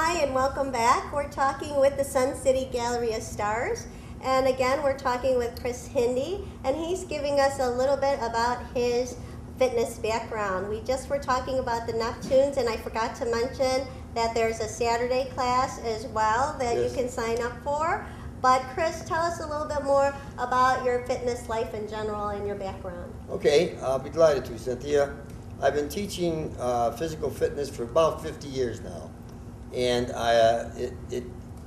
Hi, and welcome back. We're talking with the Sun City Gallery of Stars. And again, we're talking with Chris Hindi, and he's giving us a little bit about his fitness background. We just were talking about the Neptunes, and I forgot to mention that there's a Saturday class as well that Yes. you can sign up for. But Chris, tell us a little bit more about your fitness life in general and your background. Okay, I'll be delighted to, Cynthia. I've been teaching physical fitness for about 50 years now, and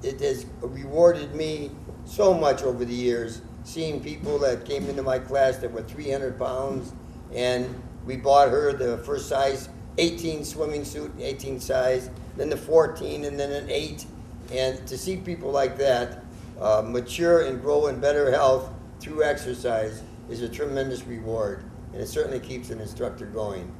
it has rewarded me so much over the years, seeing people that came into my class that were 300 pounds, and we bought her the first size 18 swimming suit, 18 size, then the 14, and then an 8, and to see people like that mature and grow in better health through exercise is a tremendous reward, and it certainly keeps an instructor going.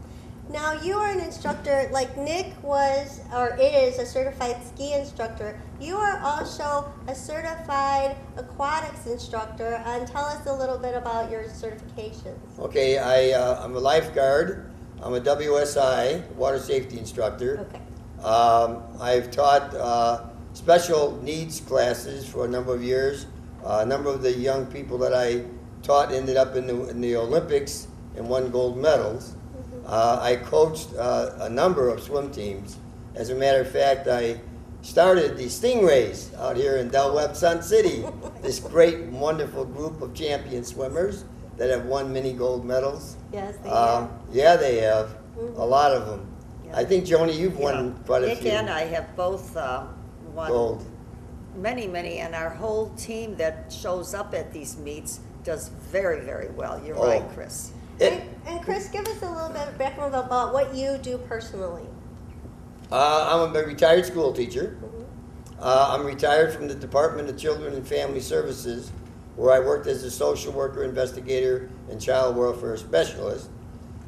Now, you are an instructor, like Nick was, or is, a certified ski instructor. You are also a certified aquatics instructor, and tell us a little bit about your certifications. Okay, I'm a lifeguard. I'm a WSI, water safety instructor. Okay. I've taught special needs classes for a number of years. A number of the young people that I taught ended up in the Olympics and won gold medals. I coached a number of swim teams. As a matter of fact, I started the Stingrays out here in Del Webb, Sun City. This great, wonderful group of champion swimmers that have won many gold medals. Yes, they have. Yeah, they have. A lot of them. Yeah. I think, Joni, you've won quite a Nick few and I have both won gold. many, and our whole team that shows up at these meets does very, very well. You're Oh. right, Chris. And Chris, give us a little bit of background about what you do personally. I'm a retired school teacher. I'm retired from the Department of Children and Family Services, where I worked as a social worker, investigator, and child welfare specialist.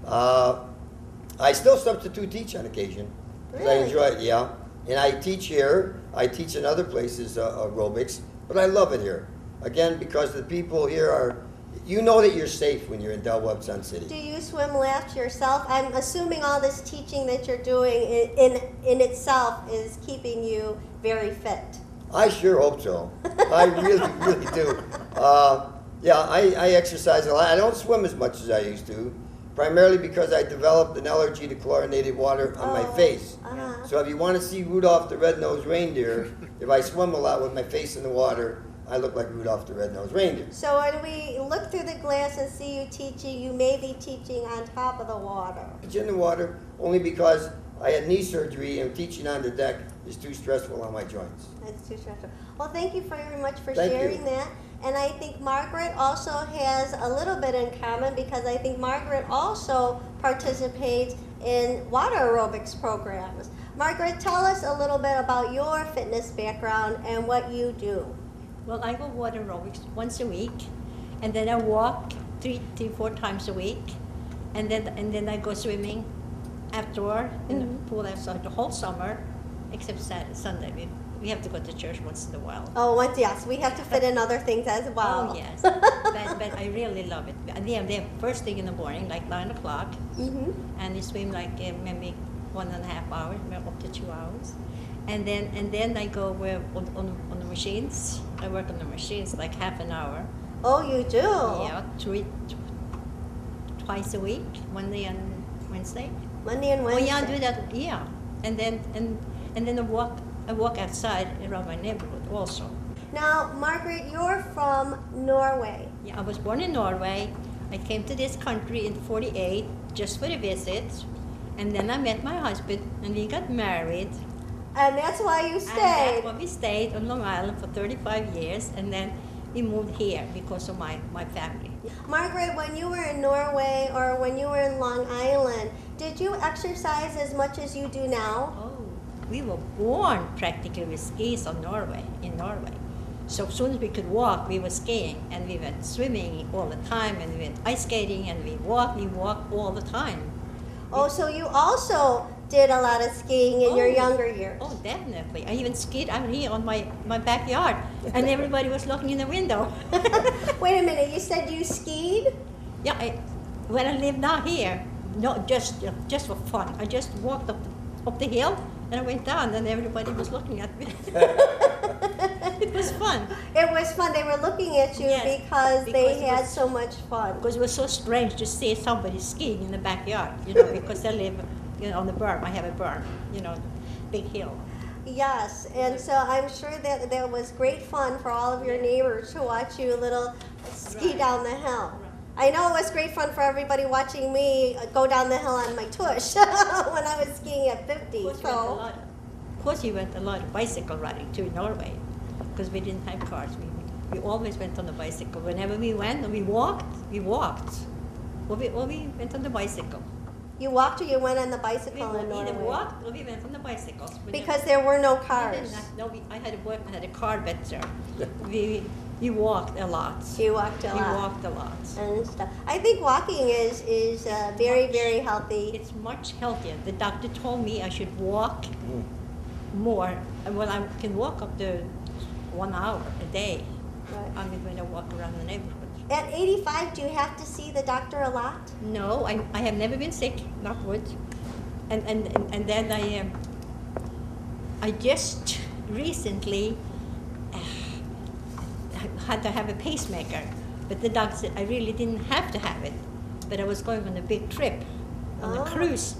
I still substitute teach on occasion, because I Really? enjoy it, yeah. And I teach here. I teach in other places aerobics, but I love it here. Again, because the people here are, you know that you're safe when you're in Del Webb, Sun City. Do you swim laps yourself? I'm assuming all this teaching that you're doing in itself is keeping you very fit. I sure hope so. I really, really do. Yeah, I exercise a lot. I don't swim as much as I used to, primarily because I developed an allergy to chlorinated water on my face. So if you want to see Rudolph the Red-Nosed Reindeer, if I swim a lot with my face in the water, I look like Rudolph the Red-Nosed Reindeer. So when we look through the glass and see you teaching, you may be teaching on top of the water. Teach in the water only because I had knee surgery and teaching on the deck is too stressful on my joints. That's too stressful. Well, thank you very much for Thank you. sharing that. And I think Margaret also has a little bit in common, because I think Margaret also participates in water aerobics programs. Margaret, tell us a little bit about your fitness background and what you do. Well, I go water aerobics once a week, and then I walk three, 4 times a week, and then I go swimming afterward in the pool outside the whole summer, except Saturday, Sunday. We have to go to church once in a while. Oh, yes, we have to fit in other things as well. Oh yes, but I really love it. And they have first thing in the morning, like 9 o'clock, and you swim like maybe 1.5 hours, maybe up to 2 hours. And then I go on the machines. I work on the machines like half an hour. Oh, you do? Yeah, twice a week, Monday and Wednesday. Monday and Oh Wednesday. yeah, I do that. Yeah, and then I walk outside around my neighborhood also. Now, Margaret, you're from Norway. Yeah, I was born in Norway. I came to this country in '48 just for a visit, and then I met my husband, and we got married. And that's why you And stayed. that's why we stayed on Long Island for 35 years, and then we moved here because of my family. Margaret, when you were in Norway or when you were in Long Island, did you exercise as much as you do now? Oh, we were born practically with skis in Norway. So as soon as we could walk, we were skiing, and we went swimming all the time, and we went ice skating, and we walked all the time. Oh, so you also did a lot of skiing in your younger years. Oh, definitely. I even skied out here on my backyard, and everybody was looking in the window. Wait a minute, you said you skied? Yeah, when I live now here, no, just for fun. I just walked up the hill And I went down, and everybody was looking at me. It was fun. It was fun. They were looking at you Yes, because they because it had was- so much fun. Because it was so strange to see somebody skiing in the backyard, you know, because I live, you know, on the berm. I have a berm, you know, big hill. Yes, and so I'm sure that that was great fun for all of your neighbors to watch you little ski Right. down the hill. Right. I know it was great fun for everybody watching me go down the hill on my tush when I was skiing at 50. Of course, we went a lot of bicycle riding too in Norway, because we didn't have cars. We always went on the bicycle. Whenever we went, and we walked. Or we went on the bicycle. You walked or you went on the We bicycle in either Norway? walked or we went on the bicycles. Because there were no We cars. didn't have- no, I had a boyfriend had a car better. We walked a lot. You walked a We lot. walked a lot. And stuff. I think walking is very, very healthy. It's much healthier. The doctor told me I should walk Mm. more. And well, I can walk up to 1 hour a day. Right. I mean, when I walk around the neighborhood. At 85, do you have to see the doctor a lot? No, I have never been sick, knock wood. And then I just recently had to have a pacemaker, but the doctor said I really didn't have to have it, but I was going on a big trip, on Oh. a cruise,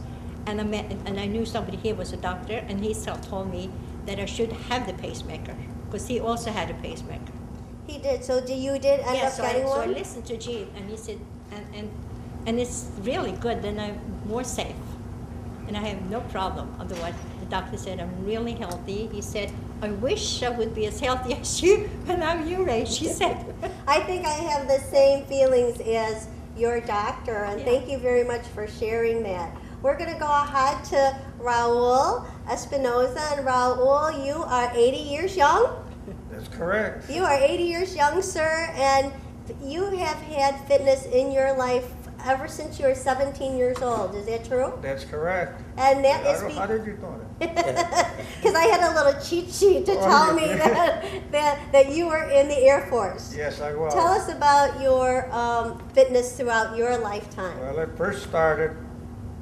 and I knew somebody here was a doctor, and he told me that I should have the pacemaker, because he also had a pacemaker. He did. So you did end Yeah, up so getting I one? listened to Gene, and he said, and it's really good. Then I'm more safe, and I have no problem. Otherwise, the doctor said I'm really healthy. He said, I wish I would be as healthy as you when I'm your age. He said. I think I have the same feelings as your doctor, and Yeah. thank you very much for sharing that. We're going to go ahead to Raul Espinoza, and Raul, you are 80 years young. That's correct. You are 80 years young, sir, and you have had fitness in your life ever since you were 17 years old. Is that true? That's correct. And that is How did you know that? because I had a little cheat sheet to Oh, tell you me did? that you were in the Air Force. Yes, I was. Tell us about your fitness throughout your lifetime. Well, it first started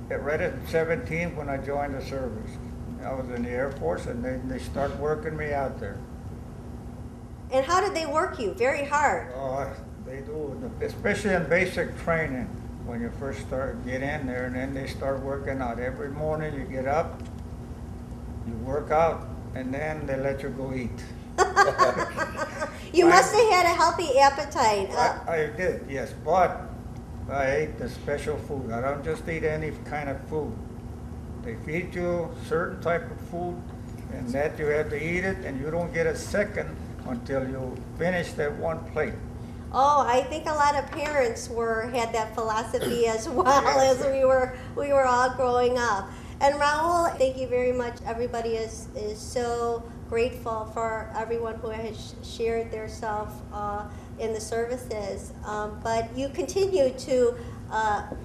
right at 17 when I joined the service. I was in the Air Force, and they started working me out there. And how did they work you? Very hard. Oh, they do, especially in basic training when you first get in there, and then they start working out. Every morning you get up, you work out, and then they let you go eat. You must have had a healthy appetite. I did, yes, but I ate the special food. I don't just eat any kind of food. They feed you certain type of food, and that you have to eat it, and you don't get a second until you finish that one plate. Oh, I think a lot of parents had that philosophy as well as we were all growing up. And Raul, thank you very much. Everybody is so grateful for everyone who has shared their self in the services. But you continue to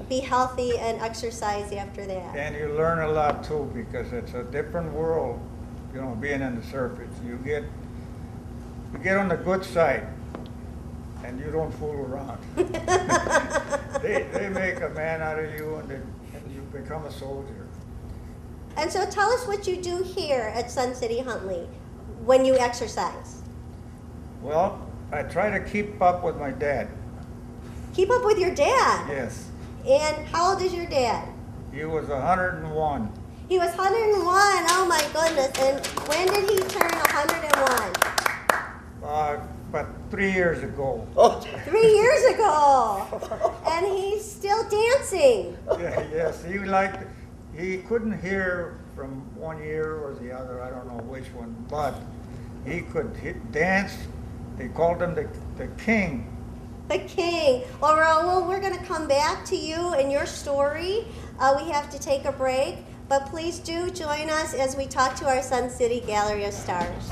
be healthy and exercise after that. And you learn a lot too, because it's a different world, you know, being in the service. You get on the good side, and you don't fool around. They make a man out of you, and you become a soldier. And so tell us what you do here at Sun City Huntley when you exercise. Well, I try to keep up with my dad. Keep up with your dad. Yes. And how old is your dad? He was 101. He was 101. Oh my goodness. And when did he turn 101? About 3 years ago. Oh, 3 years ago. And he's still dancing. Yeah, yes, he couldn't hear from one ear or the other, I don't know which one, but he could dance. They called him the king. The king. Well, Raul, we're going to come back to you and your story. We have to take a break. But please do join us as we talk to our Sun City Gallery of Stars.